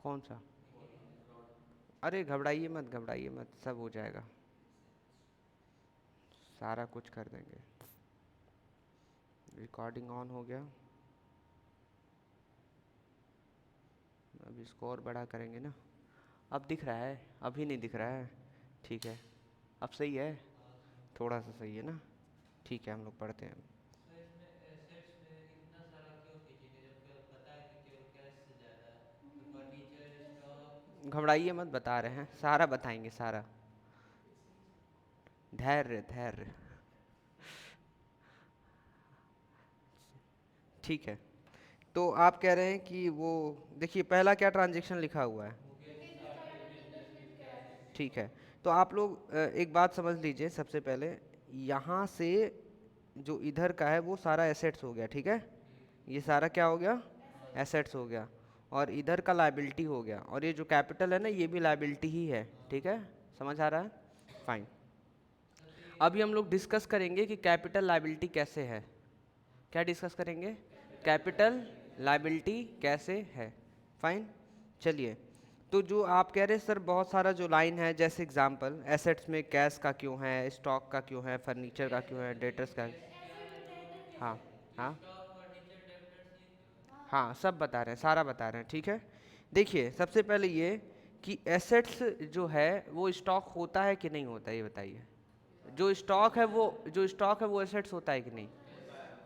कौन सा? अरे घबराइए मत, घबराइए मत, सब हो जाएगा, सारा कुछ कर देंगे। रिकॉर्डिंग ऑन हो गया, अब इसको और बड़ा करेंगे ना। अब दिख रहा है? अभी नहीं दिख रहा है, ठीक है। अब सही है? थोड़ा सा सही है ना? ठीक है, हम लोग पढ़ते हैं। तो इसमें एसेट्स में इतना सारा क्यों खींचेंगे जबकि पता है कि केवल कैश से ज़्यादा है। तो फर्नीचर, स्टॉक, घबराइए मत, बता रहे हैं, सारा बताएंगे, सारा। धैर्य धैर्य, ठीक है। तो आप कह रहे हैं कि वो, देखिए पहला क्या ट्रांजैक्शन लिखा हुआ है? Mukesh started business with cash. ठीक है। तो आप लोग एक बात समझ लीजिए, सबसे पहले यहाँ से जो इधर का है वो सारा एसेट्स हो गया, ठीक है। ठीक। ये सारा क्या हो गया? हाँ एसेट्स हो गया। और इधर का लाइबिलिटी हो गया, और ये जो कैपिटल है ना, ये भी लाइबिलिटी ही है, हाँ ठीक है। समझ आ रहा है? फाइन। तो ये अभी हम लोग डिस्कस करेंगे कि कैपिटल लाइबिलिटी कैसे है। क्या डिस्कस करेंगे? कैपिटल कैपिटल लायबिलिटी कैसे है। लाइबिलिटी कैसे है। फाइन। चलिए, तो जो आप कह रहे हैं सर, बहुत सारा जो लाइन है, जैसे एग्जांपल एसेट्स में कैश का क्यों है, स्टॉक का क्यों है, फर्नीचर का क्यों है, डेटर्स का। कैश क्या है जो, हाँ हाँ स्टॉक, फर्नीचर, डेप्टर्स, ये क्यों है। हाँ, सब बता रहे हैं, सारा बता रहे हैं, ठीक है। देखिए सबसे पहले ये कि एसेट्स जो है वो स्टॉक होता है कि नहीं होता है, ये बताइए। जो स्टॉक है वो, जो स्टॉक है वो एसेट्स होता है कि नहीं?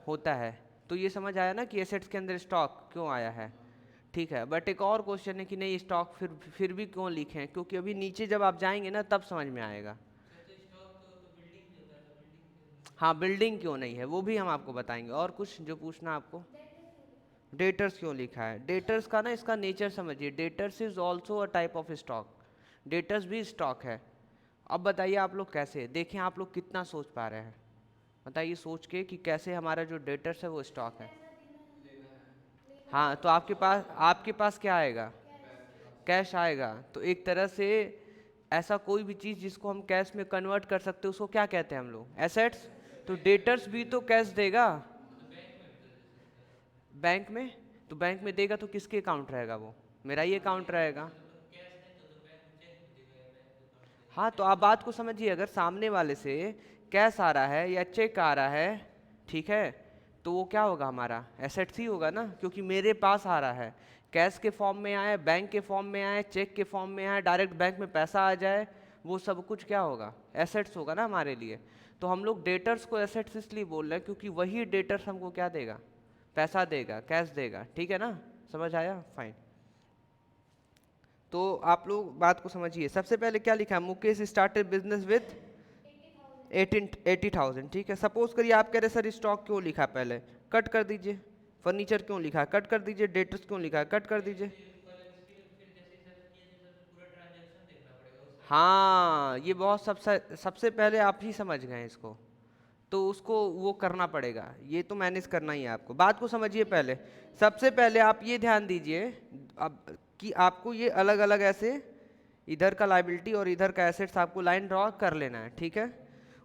होता है। तो ये समझ आया ना कि एसेट्स के अंदर स्टॉक क्यों आया है। ठीक है, बट एक और क्वेश्चन है कि नहीं, स्टॉक फिर भी क्यों लिखें, क्योंकि अभी नीचे जब आप जाएंगे ना तब समझ में आएगा। अच्छा तो स्टॉक तो बिल्डिंग भी होता है, तो बिल्डिंग क्यों नहीं लिखा। हाँ, बिल्डिंग क्यों नहीं है वो भी हम आपको बताएंगे। और कुछ जो पूछना आपको? डेटर्स क्यों लिखा है? डेटर्स का ना, इसका नेचर समझिए, debtors is also a type of stock. Debtors भी स्टॉक है। अब बताइए आप लोग कैसे, देखें आप लोग कितना सोच पा रहे हैं, बताइए सोच के कि कैसे हमारा जो डेटर्स है वो स्टॉक है। लेना है। हाँ, तो आपके पास क्या आएगा? कैश। कैश आएगा। तो एक तरह से ऐसा कोई भी चीज़ जिसको हम कैश में कन्वर्ट कर सकते हैं उसको क्या कहते हैं हम लोग? एसेट्स। तो डेटर्स भी तो कैश देगा। तो बैंक में भी तो दे सकता है। बैंक में? तो बैंक में देगा तो किसके अकाउंट रहेगा वो? मेरा ही अकाउंट रहेगा। अच्छा तो कैश नहीं तो बैंक में चेक भी देगा या बैंक अकाउंट देगा, हाँ, तो चेक आप भी बात को देगा। समझिए, अगर सामने वाले से कैश आ रहा है या चेक आ रहा है, ठीक है, तो वो क्या होगा? हमारा एसेट्स ही होगा ना, क्योंकि मेरे पास आ रहा है। कैश के फॉर्म में आए, बैंक के फॉर्म में आए, चेक के फॉर्म में आए, डायरेक्ट बैंक में पैसा आ जाए, वो सब कुछ क्या होगा? एसेट्स होगा ना हमारे लिए। तो हम लोग डेटर्स को एसेट्स इसलिए बोल रहे हैं क्योंकि वही डेटर्स हमको क्या देगा? पैसा देगा, कैश देगा, ठीक है ना? समझ आया? फाइन। तो आप लोग बात को समझिए, सबसे पहले क्या लिखा है? मुकेश स्टार्टेड बिजनेस विथ 80,000, ठीक है। सपोज करिए आप कह रहे सर स्टॉक क्यों लिखा, पहले कट कर दीजिए। फर्नीचर क्यों लिखा है, कट कर दीजिए। डेटर्स क्यों लिखा है, कट कर नहीं दीजिए। फिर फिर जैसे हिसाब से किया, जैसे पूरा ट्रांजैक्शन देखना पड़ेगा उस हिसाब से फिर लिखना हाँ, पड़ेगा। ये बहुत सबसे सबसे पहले आप ही समझ गए इसको। तो उसको वो करना पड़ेगा, ये तो मैनेज करना ही है आपको। बात को समझिए पहले। सबसे पहले आप ये ध्यान दीजिए अब कि आपको ये अलग अलग ऐसे इधर का लाइबिलिटी और इधर का एसेट्स आपको लाइन ड्रॉ कर लेना है, ठीक है।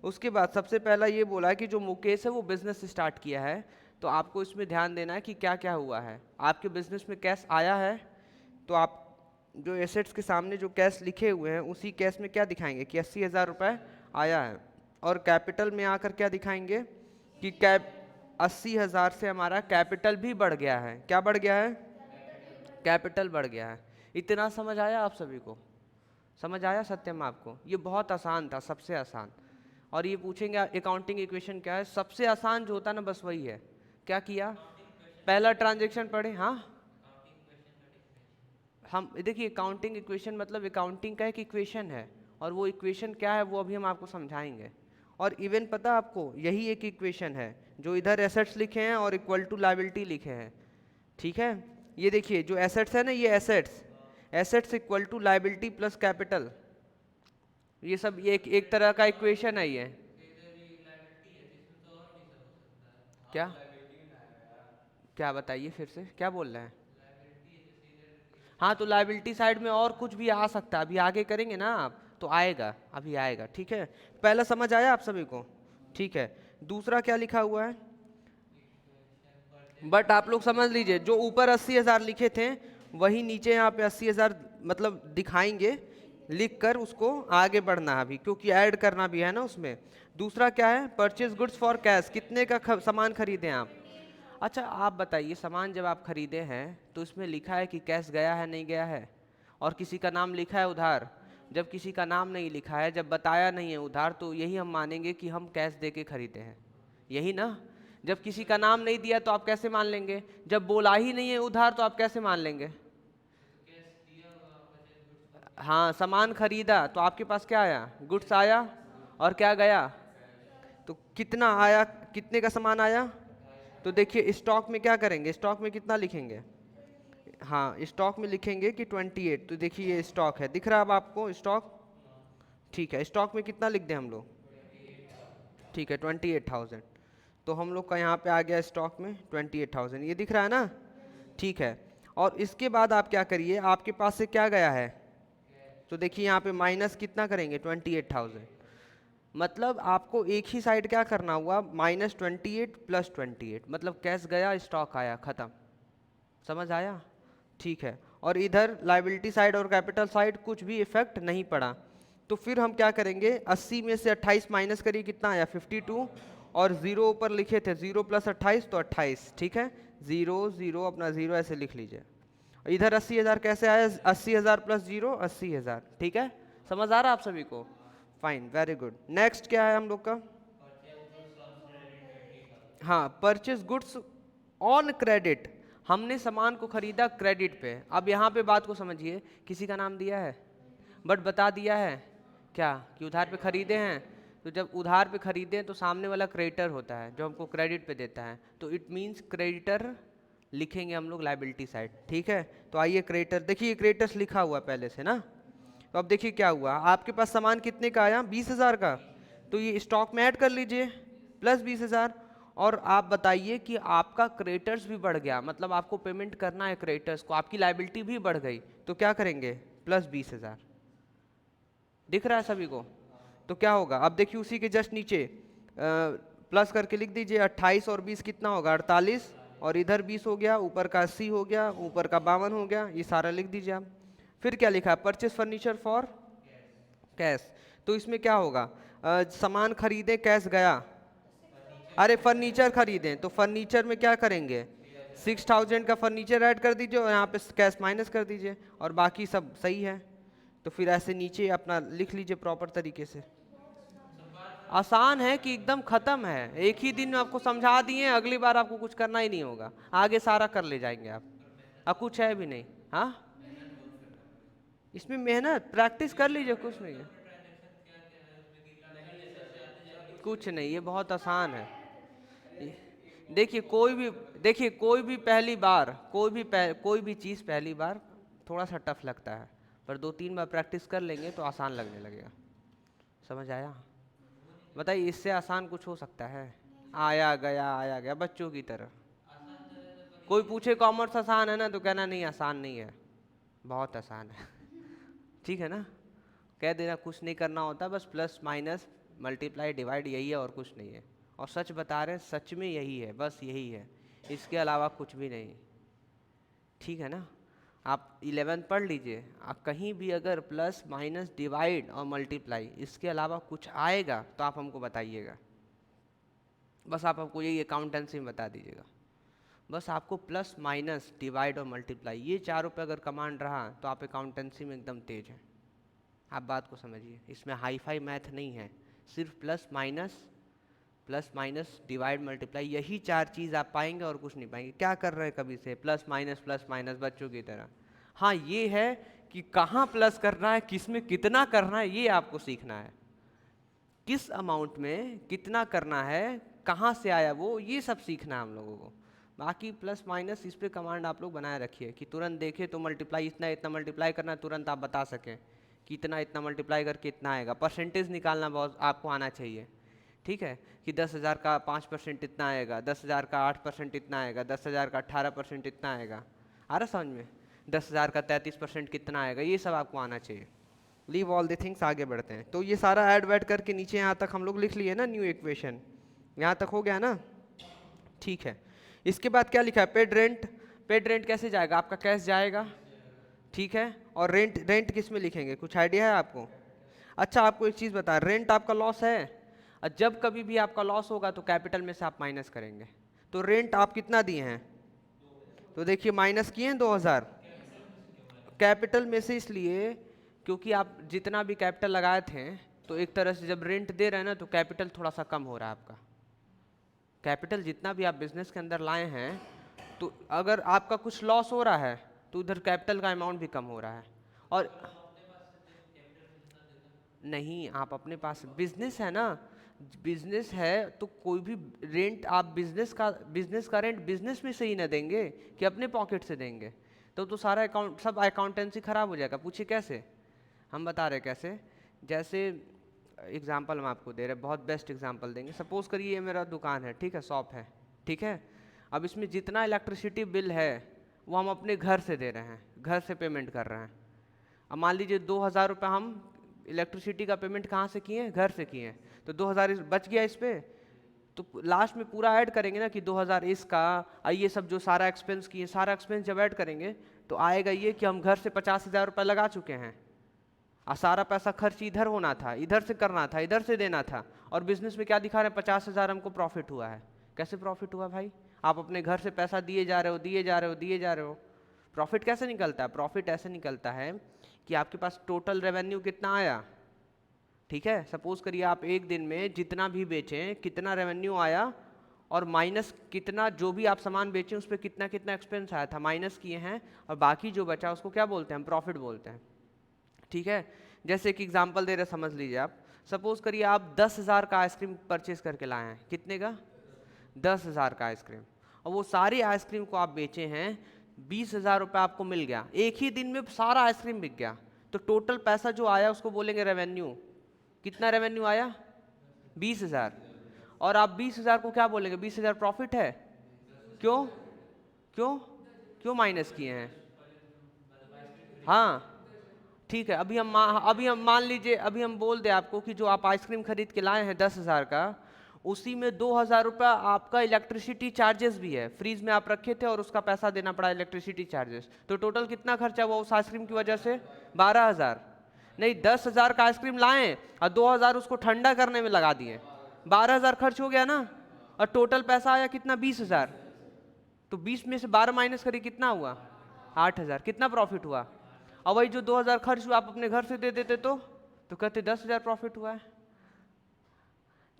उसके बाद सबसे पहला ये बोला है कि जो मुकेश है वो बिजनेस स्टार्ट किया है, तो आपको इसमें ध्यान देना है कि क्या क्या हुआ है। आपके बिजनेस में कैश आया है, तो आप जो एसेट्स के सामने जो कैश लिखे हुए हैं उसी कैश में क्या दिखाएंगे कि 80,000 रुपये आया है। और कैपिटल में आकर क्या दिखाएंगे कि कैप 80,000 से हमारा कैपिटल भी बढ़ गया है। क्या बढ़ गया है? कैपिटल। कैपिटल बढ़ गया है। इतना समझ आया आप सभी को? समझ आया सत्यम आपको? ये बहुत आसान था, सबसे आसान। और ये पूछेंगे अकाउंटिंग इक्वेशन क्या है, सबसे आसान जो होता है ना बस वही है। क्या किया? अकाउंटिंग क्वेश्चन का पहला डेफिनेशन ट्रांजेक्शन क्या पढ़े, है। हाँ। अकाउंटिंग क्वेश्चन का डेफिनेशन। हम देखिए, अकाउंटिंग इक्वेशन मतलब अकाउंटिंग का एक इक्वेशन है, और वो इक्वेशन क्या है वो अभी हम आपको समझाएंगे। और इवन पता आपको, यही एक इक्वेशन है जो इधर एसेट्स लिखे हैं और इक्वल टू लाइबिलिटी लिखे हैं, ठीक है। ये देखिए जो एसेट्स है ना, ये एसेट्स, हाँ assets equal to liability plus capital, ये सब ये तो एक तरह का और इक्वेशन है ये। इधर ही लायबिलिटी है तो इसमें तो और भी सब हो सकता है। क्या? क्या बताइए फिर से, क्या बोल रहे हैं? लायबिलिटी है जैसे इधर हाँ, तो स्टॉक है। लाइबिलिटी साइड में और कुछ भी आ सकता है, अभी आगे करेंगे ना आप तो आएगा, अभी आएगा, ठीक है। पहला समझ आया आप सभी को? ठीक है। दूसरा क्या लिखा हुआ है? इक्वेशन परचेज बट आप प्राइस। लोग समझ लीजिए, जो ऊपर 80,000 लिखे थे वही नीचे यहाँ पे 80,000 मतलब दिखाएंगे, लिख कर उसको आगे बढ़ना है अभी, क्योंकि ऐड करना भी है ना उसमें। दूसरा क्या है, परचेज गुड्स फॉर कैश, कितने का सामान खरीदे आप। अच्छा आप बताइए, सामान जब आप खरीदे हैं तो इसमें लिखा है कि कैश गया है नहीं गया है, और किसी का नाम लिखा है उधार। जब किसी का नाम नहीं लिखा है, जब बताया नहीं है उधार, तो यही हम मानेंगे कि हम कैश दे के खरीदे हैं, यही ना। जब किसी का नाम नहीं दिया तो आप कैसे मान लेंगे, जब बोला ही नहीं है उधार तो आप कैसे मान लेंगे। कैश दिया हुआ परचेज गुड्स फॉर हाँ सामान खरीदा तो आपके पास क्या आया, गुड्स आया, और क्या गया, तो कितना आया, कितने का सामान आया। तो देखिए स्टॉक में क्या करेंगे, स्टॉक में कितना लिखेंगे, हाँ स्टॉक में लिखेंगे कि 28। तो देखिए ये स्टॉक है, दिख रहा है अब आपको स्टॉक, ठीक है। स्टॉक में कितना लिख दें हम लोग, ठीक है 28,000। तो हम लोग का यहाँ पे आ गया स्टॉक में 28,000, ये दिख रहा है ना, ठीक है। और इसके बाद आप क्या करिए, आपके पास से क्या गया है, तो देखिए यहाँ पे माइनस कितना करेंगे 28,000। मतलब आपको एक ही साइड क्या करना हुआ, -28 + 28, मतलब कैश गया स्टॉक आया, ख़त्म। समझ आया, ठीक है। और इधर लाइबिलिटी साइड और कैपिटल साइड कुछ भी इफेक्ट नहीं पड़ा। तो फिर हम क्या करेंगे, 80 में से 28 माइनस करिए, कितना आया 52, और 0 ऊपर लिखे थे, 0 + 28 तो 28, ठीक है। 0 0 अपना 0 ऐसे लिख लीजिए। इधर 80,000 कैसे आया, 80,000 + 0 80,000, ठीक है। समझ आ रहा आप सभी को, फाइन, वेरी गुड। नेक्स्ट क्या है हम लोग का, हाँ परचेज गुड्स ऑन क्रेडिट, हमने सामान को खरीदा क्रेडिट पे। अब यहाँ पे बात को समझिए, किसी का नाम दिया है बट बता दिया है क्या कि उधार पे खरीदे हैं। तो जब उधार पे खरीदे हैं तो सामने वाला क्रेडिटर होता है जो हमको क्रेडिट पे देता है, तो इट मीन्स क्रेडिटर लिखेंगे हम लोग लाइबिलिटी साइड, ठीक है। तो आइए क्रेडिटर, देखिए क्रेडिटर्स लिखा हुआ पहले से ना। तो अब देखिए क्या हुआ, आपके पास सामान कितने का आया 20,000 का, तो ये स्टॉक में ऐड कर लीजिए प्लस 20,000। और आप बताइए कि आपका क्रेडिटर्स भी बढ़ गया, मतलब आपको पेमेंट करना है क्रेडिटर्स को, आपकी लाइबिलिटी भी बढ़ गई, तो क्या करेंगे +20,000। दिख रहा है सभी को, तो क्या होगा, अब देखिए उसी के जस्ट नीचे प्लस करके लिख दीजिए, 28 और 20 कितना होगा 48, और इधर 20 हो गया, ऊपर का 80 हो गया, ऊपर का 52 हो गया, ये सारा लिख दीजिए आप। फिर क्या लिखा है, परचेस फर्नीचर फॉर कैश। तो इसमें क्या होगा, सामान खरीदे कैश गया, अरे फर्नीचर खरीदें तो फर्नीचर में क्या करेंगे, 6,000 का फर्नीचर ऐड कर दीजिए और यहाँ पे कैश माइनस कर दीजिए, और बाकी सब सही है। तो फिर ऐसे नीचे अपना लिख लीजिए प्रॉपर तरीके से। आसान है कि एकदम खत्म है, एक ही दिन में आपको समझा दिए, अगली बार आपको कुछ करना ही नहीं होगा, आगे सारा कर ले जाएंगे आप। अब कुछ है भी नहीं, हाँ इसमें मेहनत प्रैक्टिस कर लीजिए, कुछ नहीं है, कुछ नहीं, ये बहुत आसान है। देखिए कोई भी पहली बार, कोई भी चीज़ पहली बार थोड़ा सा टफ लगता है, पर 2-3 बार प्रैक्टिस कर लेंगे तो आसान लगने लगेगा। समझ आया, बताइए इससे आसान कुछ हो सकता है, आया गया बच्चों की तरह। कोई पूछे कॉमर्स आसान है ना, तो कहना नहीं आसान नहीं है, बहुत आसान है। ठीक है ना, कह देना कुछ नहीं करना होता, बस प्लस माइनस मल्टीप्लाई डिवाइड यही है और कुछ नहीं है। और सच बता रहे हैं, सच में यही है, बस यही है, इसके अलावा कुछ भी नहीं। ठीक है ना, आप 11 पढ़ लीजिए, आप कहीं भी अगर प्लस माइनस डिवाइड और मल्टीप्लाई इसके अलावा कुछ आएगा तो आप हमको बताइएगा, बस आप हमको यही अकाउंटेंसी में बता दीजिएगा। बस आपको प्लस माइनस डिवाइड और मल्टीप्लाई ये चारों पे अगर कमांड रहा तो आप अकाउंटेंसी में एकदम तेज हैं। आप बात को समझिए, इसमें हाई फाई मैथ नहीं है, सिर्फ प्लस माइनस डिवाइड मल्टीप्लाई, यही 4 चीज़ आप पाएंगे और कुछ नहीं पाएंगे। क्या कर रहे हैं कभी से प्लस माइनस बच्चों की तरह। हाँ ये है कि कहाँ प्लस करना है, किस में कितना करना है, ये आपको सीखना है, किस अमाउंट में कितना करना है, कहाँ से आया वो, ये सब सीखना है हम लोगों को। बाकी प्लस माइनस इस पे कमांड आप लोग बनाए रखिए कि तुरंत देखे तो मल्टीप्लाई इतना मल्टीप्लाई करना है, तुरंत आप बता सकें कि इतना मल्टीप्लाई करके इतना आएगा। परसेंटेज निकालना बहुत आपको आना चाहिए, ठीक है, कि 10,000 का 5% इतना आएगा, 10,000 का 8% इतना आएगा, 10,000 का 18% इतना आएगा। आ रहा समझ में, 10,000 का 33% कितना आएगा, ये सब आपको आना चाहिए। लीव ऑल द थिंग्स, आगे बढ़ते हैं। तो ये सारा ऐड वैड करके नीचे यहाँ तक हम लोग लिख लिए ना, न्यू इक्वेशन यहाँ तक हो गया ना, ठीक है। इसके बाद क्या लिखा है, पेड रेंट, पेड रेंट कैसे जाएगा? आपका कैश जाएगा, ठीक है। और रेंट, रेंट किस में लिखेंगे? कुछ आइडिया है आपको? अच्छा आपको एक चीज़ बता, रेंट आपका लॉस है, और जब कभी भी आपका लॉस होगा तो कैपिटल में से आप माइनस करेंगे। तो रेंट आप कितना दिए हैं? तो देखिए माइनस किए हैं 2000 कैपिटल में से, इसलिए क्योंकि आप जितना भी कैपिटल लगाए थे, तो एक तरह से जब रेंट दे रहे हैं ना तो कैपिटल थोड़ा सा कम हो रहा है आपका। कैपिटल जितना भी आप बिजनेस के अंदर लाए हैं, तो अगर आपका कुछ लॉस हो रहा है तो उधर कैपिटल का अमाउंट भी कम हो रहा है। और नहीं, आप अपने पास, बिजनेस है ना, बिजनेस है तो कोई भी रेंट आप बिजनेस का रेंट बिजनेस में से ही ना देंगे कि अपने पॉकेट से देंगे, तो सारा अकाउंट, सब अकाउंटेंसी खराब हो जाएगा। पूछिए कैसे? हम बता रहे कैसे। जैसे एग्जाम्पल हम आपको दे रहे हैं, बहुत बेस्ट एग्जाम्पल देंगे। सपोज करिए ये मेरा दुकान है, ठीक है, शॉप है, ठीक है। अब इसमें जितना इलेक्ट्रिसिटी बिल है वो हम अपने घर से दे रहे हैं, घर से पेमेंट कर रहे हैं। अब मान लीजिए 2000 रुपये हम इलेक्ट्रिसिटी का पेमेंट कहाँ से किए हैं? घर से किए हैं, तो 2000 बच गया इस पे। तो लास्ट में पूरा ऐड करेंगे ना कि 2000 इसका, ये सब जो सारा एक्सपेंस किए, सारा एक्सपेंस जब ऐड करेंगे तो आएगा ये कि हम घर से 50,000 रुपये लगा चुके हैं, और सारा पैसा खर्च इधर होना था, इधर से करना था, इधर से देना था, और बिजनेस में क्या दिखा रहे हैं? 50,000 हमको प्रॉफिट हुआ है। कैसे प्रॉफिट हुआ भाई? आप अपने घर से पैसा दिए जा रहे हो, दिए जा रहे हो, दिए जा रहे हो। प्रॉफिट कैसे निकलता है? प्रॉफिट ऐसे निकलता है कि आपके पास टोटल रेवेन्यू कितना आया, ठीक है। सपोज करिए आप एक दिन में जितना भी बेचें, कितना रेवेन्यू आया, और माइनस कितना जो भी आप सामान बेचें उस पर कितना कितना एक्सपेंस आया था, माइनस किए हैं, और बाकी जो बचा उसको क्या बोलते हैं? हम प्रॉफिट बोलते हैं, ठीक है। जैसे एक एग्जांपल दे रहे, समझ लीजिए आप। सपोज करिए आप 10,000 का आइसक्रीम परचेज करके लाए हैं। कितने का? 10,000 का आइसक्रीम। और वो सारी आइसक्रीम को आप बेचे हैं, 20,000 रुपये आपको मिल गया, एक ही दिन में सारा आइसक्रीम बिक गया। तो टोटल पैसा जो आया उसको बोलेंगे रेवेन्यू। कितना रेवेन्यू आया? 20,000। और आप 20,000 को क्या बोलेंगे? 20,000 प्रॉफिट है। क्यों? क्यों? क्यों माइनस किए हैं? हाँ ठीक है। अभी हम मान लीजिए, अभी हम बोल दें आपको कि जो आप आइसक्रीम खरीद के लाए हैं 10,000 का, उसी में 2,000 रुपया आपका इलेक्ट्रिसिटी चार्जेस भी है, फ्रीज में आप रखे थे और उसका पैसा देना पड़ा इलेक्ट्रिसिटी चार्जेस। तो टोटल कितना खर्चा हुआ उस आइसक्रीम की वजह से? 12,000। नहीं, 10,000 का आइसक्रीम लाए और 2,000 उसको ठंडा करने में लगा दिए, 12,000 खर्च हो गया ना। और टोटल पैसा आया कितना? 20,000। तो 20 में से 12 माइनस करिए, कितना हुआ? 8,000। कितना प्रॉफिट हुआ? और वही जो 2,000 खर्च हुआ आप अपने घर से दे देते तो कहते 10,000 प्रॉफिट हुआ है।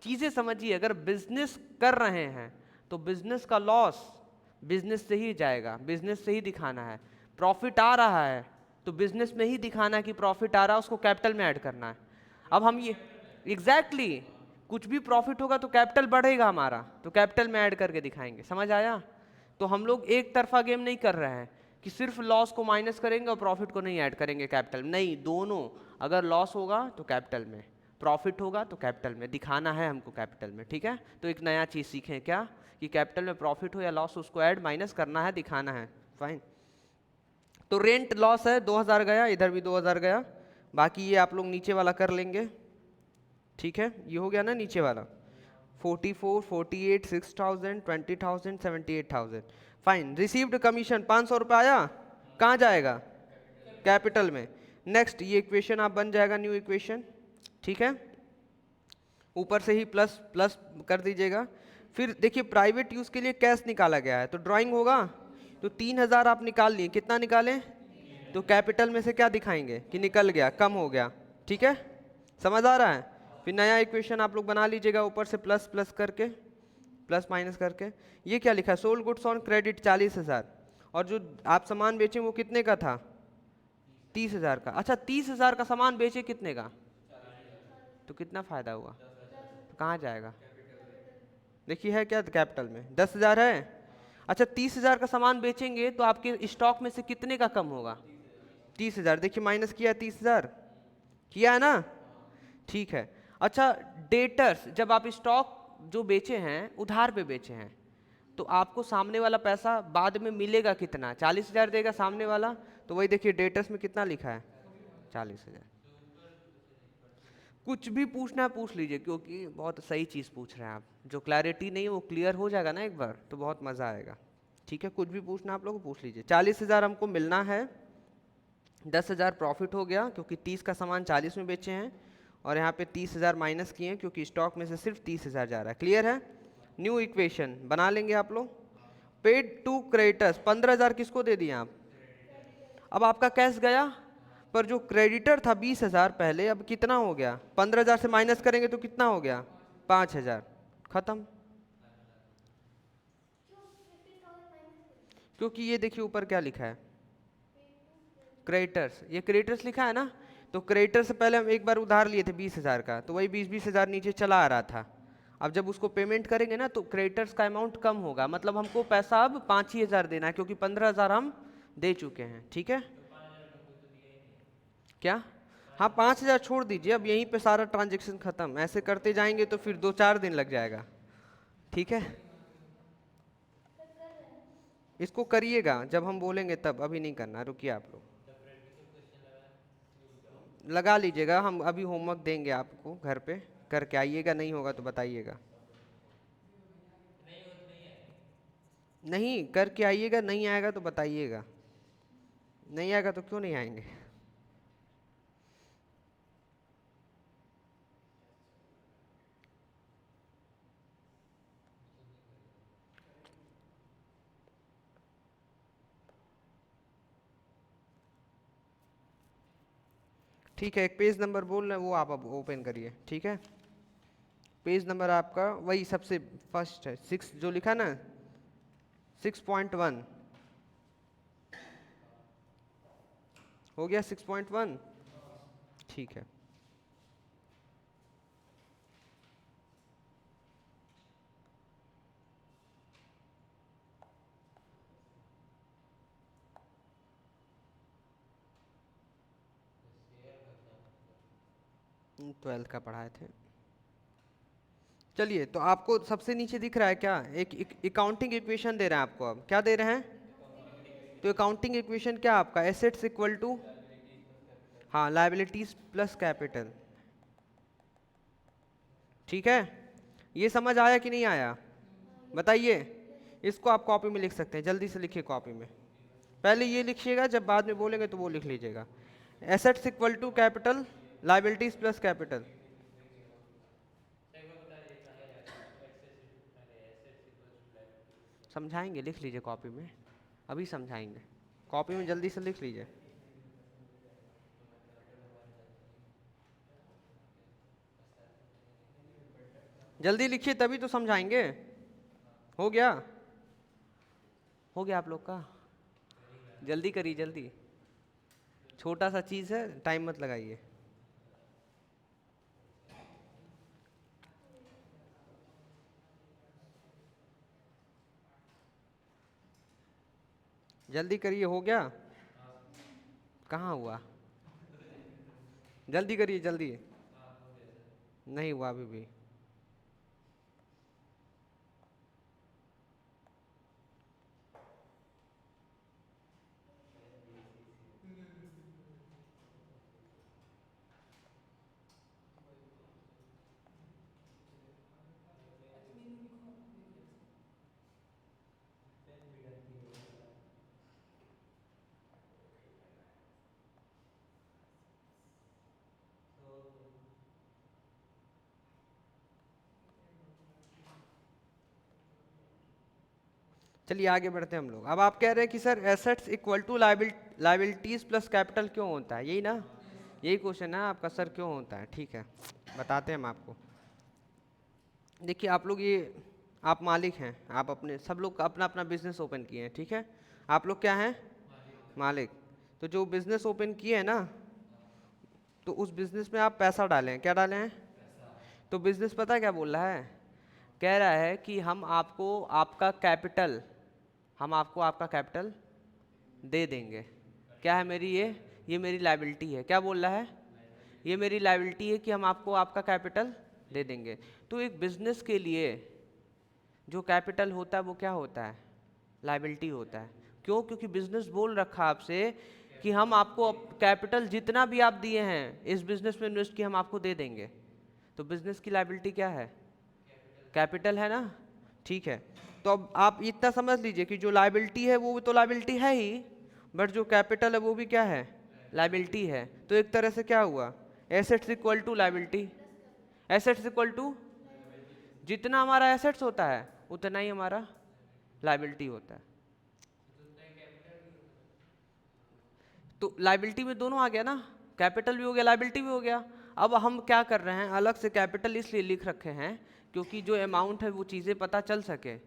चीजें समझिए, अगर बिजनेस कर रहे हैं तो बिजनेस का लॉस बिजनेस से ही जाएगा, बिजनेस से ही दिखाना है। प्रॉफिट आ रहा है तो बिजनेस में ही दिखाना है कि प्रॉफिट आ रहा है, उसको कैपिटल में ऐड करना है। अब हम ये एग्जैक्टली कुछ भी प्रॉफिट होगा तो कैपिटल बढ़ेगा हमारा, तो कैपिटल में ऐड करके दिखाएंगे। समझ आया? तो हम लोग एक तरफा गेम नहीं कर रहे हैं कि सिर्फ लॉस को माइनस करेंगे और प्रॉफिट को नहीं ऐड करेंगे कैपिटल में। नहीं, दोनों। अगर लॉस होगा तो कैपिटल में, प्रॉफिट होगा तो कैपिटल में, दिखाना है हमको कैपिटल में, ठीक है। तो एक नया चीज़ सीखें क्या, कि कैपिटल में प्रॉफिट हो या लॉस उसको ऐड माइनस करना है, दिखाना है। फाइन। तो रेंट लॉस है, 2,000 गया, इधर भी 2,000 गया। बाकी ये आप लोग नीचे वाला कर लेंगे, ठीक है। ये हो गया ना नीचे वाला, 44, 48, 6,000, 20,000, 78,000। फाइन। रिसीव्ड कमीशन 500 रुपये आया, कहाँ जाएगा? कैपिटल में। नेक्स्ट ये इक्वेशन आप बन जाएगा, न्यू इक्वेशन, ठीक है। ऊपर से ही प्लस प्लस कर दीजिएगा। फिर देखिए प्राइवेट यूज़ के लिए कैश निकाला गया है, तो ड्राइंग होगा। तो 3,000 आप निकाल लिए, कितना निकालें? तो कैपिटल में से क्या दिखाएंगे कि निकल गया, कम हो गया, ठीक है। समझ आ रहा है? फिर नया इक्वेशन आप लोग बना लीजिएगा, ऊपर से प्लस प्लस करके, प्लस माइनस करके। ये क्या लिखा है? सोल्ड गुड्स ऑन क्रेडिट 40,000, और जो आप सामान बेचे वो कितने का था? 30,000 का। अच्छा 30,000 का सामान बेचे कितने का? तो कितना फायदा हुआ? तो कहाँ जाएगा? देखिए है क्या कैपिटल में? 10,000 है। अच्छा 30,000 का सामान बेचेंगे तो आपके स्टॉक में से कितने का कम होगा? 30,000। देखिए माइनस किया 30,000, किया है ना? ठीक है। अच्छा डेटर्स, जब आप स्टॉक जो बेचे हैं उधार पे बेचे हैं, तो आपको सामने वाला पैसा बाद में मिलेगा कितना? 40,000 देगा सामने वाला। तो वही देखिए डेटर्स में कितना लिखा है? 40,000। कुछ भी पूछना है पूछ लीजिए, क्योंकि बहुत सही चीज़ पूछ रहे हैं आप। जो क्लैरिटी नहीं है वो क्लियर हो जाएगा ना एक बार, तो बहुत मज़ा आएगा, ठीक है, कुछ भी पूछना आप लोग को पूछ लीजिए। 40,000 हमको मिलना है, 10,000 प्रॉफिट हो गया क्योंकि 30 का सामान 40 में बेचे हैं, और यहाँ पे 30,000 माइनस किए हैं क्योंकि स्टॉक में से सिर्फ 30,000 जा रहा है। क्लियर है? न्यू इक्वेशन बना लेंगे आप लोग। पेड टू क्रेडिटर्स, 15,000 किसको दे दिए आप? अब आपका कैश गया, पर जो क्रेडिटर था 20,000 पहले, अब कितना हो गया? 15,000 से माइनस करेंगे तो कितना हो गया? 5,000। खत्म। क्योंकि ये देखिए ऊपर क्या लिखा है, क्रेडिटर्स, ये क्रेडिटर्स लिखा है ना, तो क्रेडिटर से पहले हम एक बार उधार लिए थे 20,000 का, तो वही 20,000 नीचे चला आ रहा था। अब जब उसको पेमेंट करेंगे ना तो क्रेडिटर्स का अमाउंट कम होगा, मतलब हमको पैसा अब 5,000 देना है क्योंकि 15,000 हम दे चुके हैं। ठीक है? क्या? हाँ, 5,000 छोड़ दीजिए, अब यहीं पे सारा ट्रांजेक्शन खत्म। ऐसे करते जाएंगे तो फिर 2-4 दिन लग जाएगा। ठीक है, इसको करिएगा जब हम बोलेंगे तब, अभी नहीं करना, रुकिए आप लोग लगा लीजिएगा। हम अभी होमवर्क देंगे आपको, घर पे करके आइएगा, नहीं होगा तो बताइएगा। नहीं करके आइएगा, नहीं आएगा तो बताइएगा। नहीं आएगा तो क्यों नहीं आएंगे? ठीक है, एक पेज नंबर बोल रहे हैं वो आप अब ओपन करिए। ठीक है, पेज नंबर आपका वही सबसे फर्स्ट है, 6 जो लिखा ना, 6.1 हो गया। 6.1 ठीक है। ट्वेल्थ का पढ़ाए थे। चलिए, तो आपको सबसे नीचे दिख रहा है क्या, एक अकाउंटिंग इक्वेशन दे रहे हैं आपको। अब क्या दे रहे हैं? तो अकाउंटिंग इक्वेशन क्या आपका, एसेट्स इक्वल टू, हाँ, लायबिलिटीज प्लस कैपिटल। ठीक है, ये समझ आया कि नहीं आया? बताइए। इसको आप कॉपी में लिख सकते हैं, जल्दी से लिखिए कॉपी में। पहले ये लिखिएगा, जब बाद में बोलेंगे तो वो लिख लीजिएगा। Assets equal to capital, liabilities plus capital. समझाएंगे, लिख लीजिए कॉपी में, अभी समझाएंगे। कॉपी में जल्दी से लिख लीजिए। जल्दी लिखिए तभी तो समझाएंगे। हो गया? हो गया आप लोग का? जल्दी करिए, जल्दी, छोटा सा चीज़ है, टाइम मत लगाइए। जल्दी करिए, हो गया? कहाँ हुआ? जल्दी करिए, जल्दी। नहीं हुआ अभी भी। चलिए आगे बढ़ते हैं हम लोग। अब आप कह रहे हैं कि sir assets equal to liabilities plus capital क्यों होता है, यही ना? यही क्वेश्चन है आपका, सर क्यों होता है। ठीक है, बताते हैं हम आपको। देखिए आप लोग, ये आप मालिक हैं, आप अपने सब लोग अपना अपना बिजनेस ओपन किए हैं। ठीक है, आप लोग क्या हैं? मालिक। तो जो बिजनेस ओपन किए हैं ना, तो उस बिजनेस में आप पैसा डालें, क्या डालें हैं? तो बिजनेस पता है क्या बोल रहा है? कह रहा है कि हम आपको आपका कैपिटल, हम आपको आपका कैपिटल दे देंगे। क्या है मेरी ये मेरी लायबिलिटी है। क्या बोल रहा है? ये मेरी लायबिलिटी है कि हम आपको आपका कैपिटल दे देंगे। तो एक बिजनेस के लिए जो कैपिटल होता है वो क्या होता है? लायबिलिटी होता है। क्यों? क्योंकि बिजनेस बोल रखा आपसे कि हम आपको कैपिटल जितना भी आप दिए हैं इस बिजनेस में इन्वेस्ट किया, हम आपको दे देंगे। तो बिजनेस की लायबिलिटी क्या है? कैपिटल है ना? ठीक है, तो अब आप इतना समझ लीजिए कि जो लाइबिलिटी है वो तो लाइबिलिटी है ही, बट जो कैपिटल है वो भी क्या है, लाइबिलिटी है। तो एक तरह से क्या हुआ, assets equal to liability. Assets equal to, जितना हमारा एसेट्स होता है उतना ही हमारा लाइबिलिटी होता है। तो लाइबिलिटी में दोनों आ गया ना, कैपिटल भी हो गया लाइबिलिटी भी हो गया। अब हम क्या कर रहे हैं, अलग से कैपिटल इसलिए लिख रखे हैं क्योंकि जो अमाउंट है वो चीज़ें पता चल सके।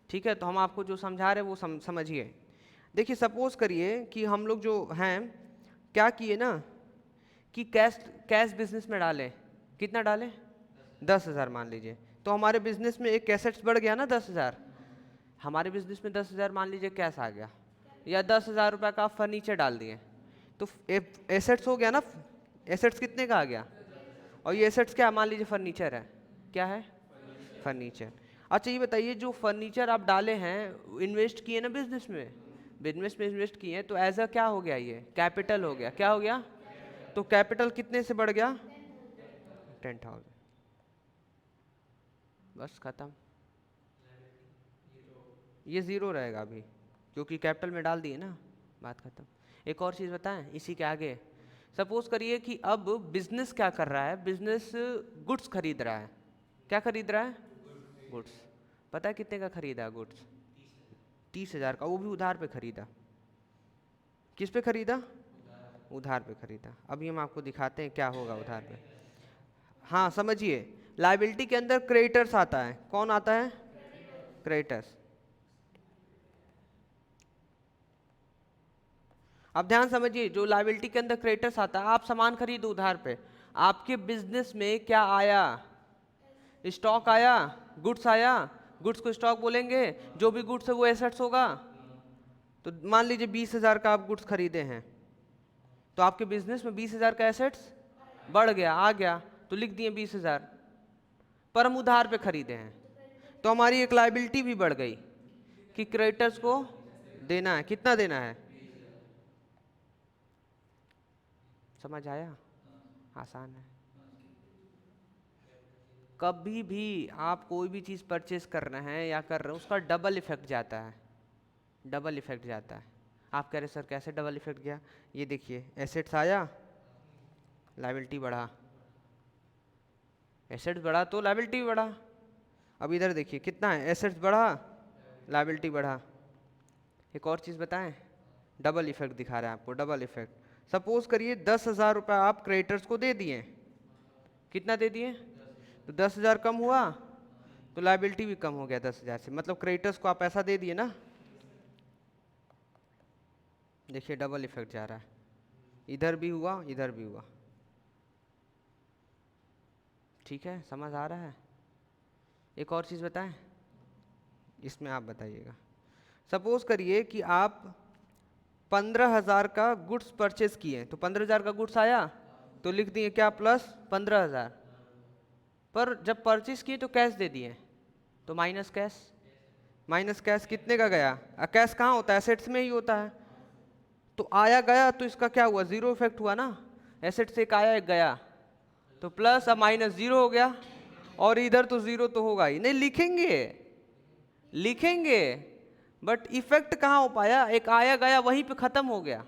ठीक है, तो हम आपको जो समझा रहे हैं वो समझिए। देखिए सपोज करिए कि हम लोग जो हैं क्या किए ना कि कैश बिजनेस में डालें। कितना डालें, 10,000 मान लीजिए। तो हमारे बिजनेस में एक एसेट्स बढ़ गया ना 10,000। हमारे बिजनेस में 10,000 मान लीजिए कैश आ गया, या 10,000 रुपये का आप फर्नीचर डाल दिए, तो एसेट्स हो गया ना। एसेट्स कितने का आ गया, और ये एसेट्स क्या मान लीजिए फर्नीचर है, क्या है, फर्नीचर। अच्छा ये बताइए जो फर्नीचर आप डाले हैं, इन्वेस्ट किए ना बिजनेस में, बिजनेस में इन्वेस्ट किए हैं, तो एज अ क्या हो गया, ये कैपिटल हो गया। क्या हो गया, तो कैपिटल कितने से बढ़ गया, 10,000। बस खत्म, ये ज़ीरो रहेगा अभी क्योंकि कैपिटल में डाल दिए ना, बात खत्म। एक और चीज़ बताएं इसी के आगे। सपोज करिए कि अब बिजनेस क्या कर रहा है, बिजनेस गुड्स खरीद रहा है। क्या खरीद रहा है, गुड्स। पता है कितने का खरीदा है गुड्स, 30,000 का, वो भी उधार पे खरीदा। किस पे खरीदा, उधार पे खरीदा। अभी हम आपको दिखाते हैं क्या होगा उधार पे। हाँ समझिए, लाइबिलिटी के अंदर क्रेडिटर्स आता है। कौन आता है, क्रेडिटर्स। अब ध्यान समझिए, जो लाइबिलिटी के अंदर क्रेडिटर्स आता है, आप सामान खरीदो उधार पे, आपके बिजनेस में क्या आया, स्टॉक आया, गुड्स आया। गुड्स को स्टॉक बोलेंगे, जो भी गुड्स है वो एसेट्स होगा। तो मान लीजिए 20,000 का आप गुड्स खरीदे हैं, तो आपके बिजनेस में 20,000 का एसेट्स बढ़ गया, आ गया, तो लिख दिए 20,000, पर हम उधार पे खरीदे हैं, तो हमारी एक लाइबिलिटी भी बढ़ गई कि क्रेडिटर्स को देना है। कितना देना है, समझ आया, आसान है। कभी भी आप कोई भी चीज़ परचेज कर रहे हैं या कर रहे हैं, उसका डबल इफेक्ट जाता है, डबल इफेक्ट जाता है। आप कह रहे सर कैसे डबल इफेक्ट गया, ये देखिए एसेट्स आया, लाइबिलिटी बढ़ा, एसेट्स बढ़ा तो लाइबिलिटी भी बढ़ा। अब इधर देखिए कितना है, एसेट्स बढ़ा, लाइबिलिटी बढ़ा। एक और चीज़ बताएं, डबल इफेक्ट दिखा रहे हैं आपको, डबल इफेक्ट। सपोज करिए 10,000 रुपये आप क्रेडिटर्स को दे दिए। कितना दे दिए, तो 10,000 कम हुआ तो लाइबिलिटी भी कम हो गया 10,000 से, मतलब क्रेडिटर्स को आप पैसा दे दिए ना। देखिए डबल इफेक्ट जा रहा है, इधर भी हुआ इधर भी हुआ। ठीक है, समझ आ रहा है। एक और चीज़ बताएं, इसमें आप बताइएगा। सपोज करिए कि आप 15,000 का गुड्स परचेज किए, तो 15,000 का गुड्स आया, तो लिख दिए क्या, प्लस 15,000। पर जब परचेज किए तो कैश दे दिए, तो माइनस कैश। माइनस कैश कितने का गया, कैश कहाँ होता है, एसेट्स में ही होता है। तो आया गया तो इसका क्या हुआ, जीरो इफेक्ट हुआ ना, एसेट से एक आया एक गया, तो प्लस अब माइनस जीरो हो गया। और इधर तो जीरो तो होगा ही नहीं, लिखेंगे लिखेंगे, बट इफेक्ट कहाँ हो पाया, एक आया गया वहीं पे खत्म हो गया।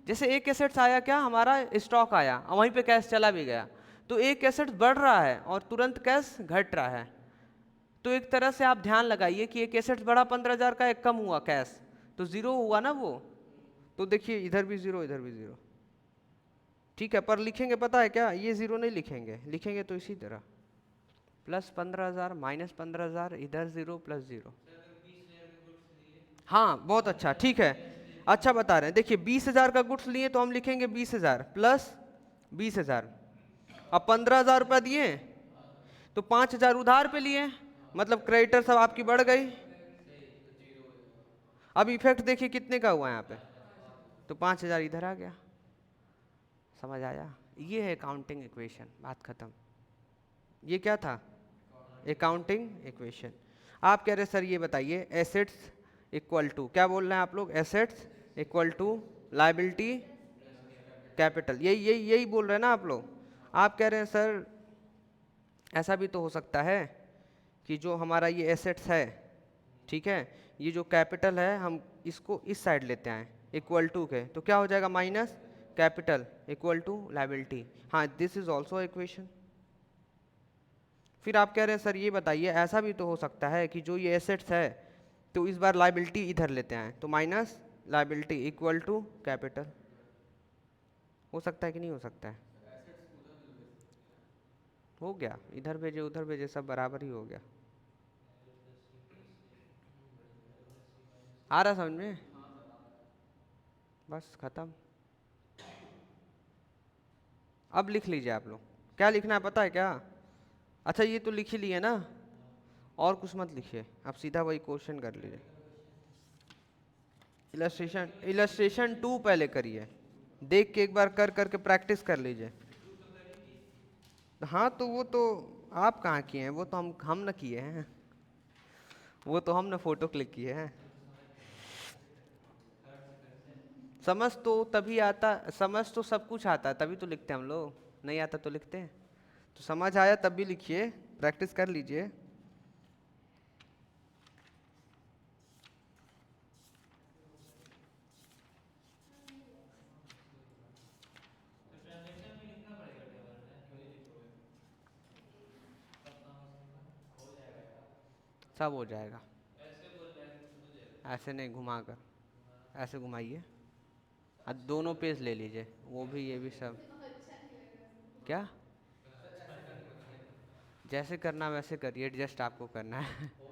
जैसे एक एसेट्स आया क्या हमारा, स्टॉक आया, वहीं पे कैश चला भी गया, तो एक एसेट्स बढ़ रहा है और तुरंत कैश घट रहा है। तो एक तरह से आप ध्यान लगाइए कि एक एसेट्स बढ़ा 15,000 का, एक कम हुआ कैश, तो जीरो हुआ ना वो। तो देखिए इधर भी जीरो इधर भी जीरो। ठीक है, पर लिखेंगे पता है क्या, ये जीरो नहीं लिखेंगे, लिखेंगे तो इसी तरह प्लस 15,000 माइनस 15,000, इधर जीरो प्लस जीरो। हाँ बहुत अच्छा, ठीक है, अच्छा बता रहे हैं। देखिए 20,000 का गुड्स लिए तो हम लिखेंगे 20,000 प्लस 20,000। अब 15,000 रुपये दिए तो 5,000 उधार पे लिए, मतलब क्रेडिटर सब आपकी बढ़ गई। अब इफेक्ट देखिए कितने का हुआ यहाँ पे, तो 5,000 इधर आ गया। समझ आया, ये है अकाउंटिंग इक्वेशन, बात खत्म। ये क्या था, अकाउंटिंग इक्वेशन। आप कह रहे सर ये बताइए, एसेट्स इक्वल टू, क्या बोल रहे हैं आप लोग, assets equal to liability capital, यही यही यही बोल रहे हैं ना आप लोग। आप कह रहे हैं सर ऐसा भी तो हो सकता है कि जो हमारा ये एसेट्स है, ठीक है, ये जो कैपिटल है हम इसको इस साइड लेते हैं इक्वल टू के, तो क्या हो जाएगा minus capital equal to liability. हाँ, दिस इज ऑल्सो इक्वेशन। फिर आप कह रहे हैं सर ये बताइए ऐसा भी तो हो सकता है कि जो ये एसेट्स है तो इस बार लाइबिलिटी इधर लेते हैं तो minus liability equal to capital. हो सकता है कि नहीं हो सकता है? हो गया, इधर भेजे उधर भेजे सब बराबर ही हो गया। आ रहा समझ में? बस खत्म। अब लिख लीजिए आप लोग, क्या लिखना है पता है क्या? अच्छा ये तो लिख ही लिए ना, और कुछ मत लिखिए, आप सीधा वही क्वेश्चन कर लीजिए। इलस्ट्रेशन 2 पहले करिए, देख के एक बार कर करके प्रैक्टिस कर लीजिए। हाँ तो वो तो आप कहाँ किए हैं, वो तो हम न किए हैं, वो तो हमने फोटो क्लिक किए हैं। समझ तो तभी आता, समझ तो सब कुछ आता है तभी तो लिखते हैं हम लोग, नहीं आता तो लिखते हैं। तो समझ आया तब भी लिखिए, प्रैक्टिस कर लीजिए। तो ट्रांजैक्शन में लिखना पड़ेगा टेबल में, वही लिखोगे तब समझ में हो जाएगा। सब हो जाएगा। ऐसे बोल रहा है कि खुद हो जाएगा। ऐसे नहीं, घुमा कर, घुमा ऐसे घुमाइए। अब अच्छा दोनों लग पेज ले लीजिए, वो भी ये भी सब। क्या? अच्छा नहीं लग रहा है। जैसे करना वैसे करिए, एडजस्ट आपको करना है। हो